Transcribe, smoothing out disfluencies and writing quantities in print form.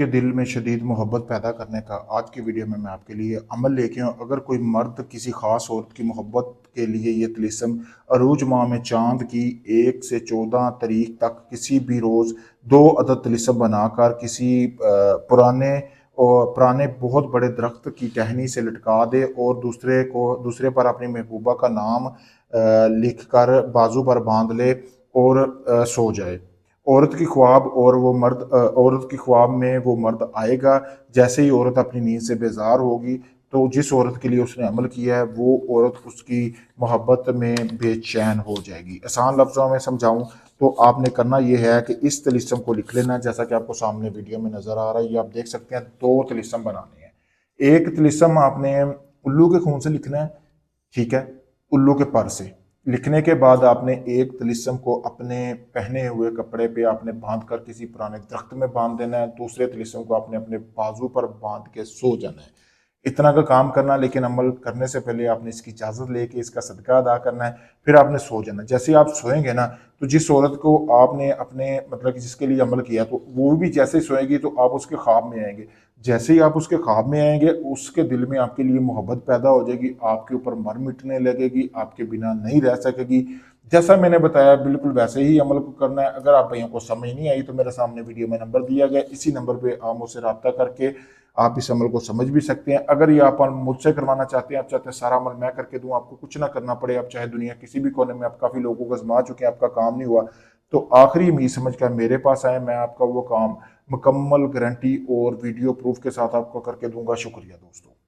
के दिल में शदीद मोहब्बत पैदा करने का आज की वीडियो में मैं आपके लिए अमल लेके आऊँ। अगर कोई मर्द किसी ख़ास औरत की मोहब्बत के लिए ये तिलिस्म अरूज माह में चांद की 1 से 14 तारीख तक किसी भी रोज़ 2 अदद तिलिस्म बनाकर किसी पुराने बहुत बड़े दरख्त की टहनी से लटका दे और दूसरे पर अपनी महबूबा का नाम लिख कर बाजू पर बांध ले और सो जाए। औरत की ख्वाब में वो मर्द आएगा। जैसे ही औरत अपनी नींद से बेजार होगी तो जिस औरत के लिए उसने अमल किया है वो औरत उसकी मोहब्बत में बेचैन हो जाएगी। आसान लफ्ज़ों में समझाऊं तो आपने करना ये है कि इस तिलिस्म को लिख लेना, जैसा कि आपको सामने वीडियो में नज़र आ रहा है। ये आप देख सकते हैं, 2 तिलिस्म बनाने हैं। एक तिलिस्म आपने उल्लू के खून से लिखना है, ठीक है, उल्लू के पर से। लिखने के बाद आपने एक तिलिस्म को अपने पहने हुए कपड़े पे आपने बांध कर किसी पुराने दरख्त में बांध देना है। दूसरे तिलिस्म को आपने अपने बाजू पर बांध के सो जाना है। इतना का काम करना, लेकिन अमल करने से पहले आपने इसकी इजाज़त लेके इसका सदका अदा करना है। फिर आपने सो जाना। जैसे ही आप सोएंगे ना, तो जिस औरत को आपने अपने मतलब कि जिसके लिए अमल किया, तो वो भी जैसे ही सोएगी तो आप उसके ख्वाब में आएंगे। जैसे ही आप उसके ख्वाब में आएंगे, उसके दिल में आपके लिए मोहब्बत पैदा हो जाएगी, आपके ऊपर मर मिटने लगेगी, आपके बिना नहीं रह सकेगी। जैसा मैंने बताया बिल्कुल वैसे ही अमल को करना है। अगर आप भाइयों को समझ नहीं आई तो मेरे सामने वीडियो में नंबर दिया गया, इसी नंबर पे आप मुझसे रब्ता करके आप इस अमल को समझ भी सकते हैं। अगर ये आप मुझसे करवाना चाहते हैं, आप चाहते हैं सारा अमल मैं करके दूं, आपको कुछ ना करना पड़े, आप चाहे दुनिया किसी भी कोने में, आप काफ़ी लोगों को आजमा चुके हैं, आपका काम नहीं हुआ, तो आखिरी उम्मीद समझ कर मेरे पास आए, मैं आपका वो काम मुकम्मल गारंटी और वीडियो प्रूफ के साथ आपको करके दूंगा। शुक्रिया दोस्तों।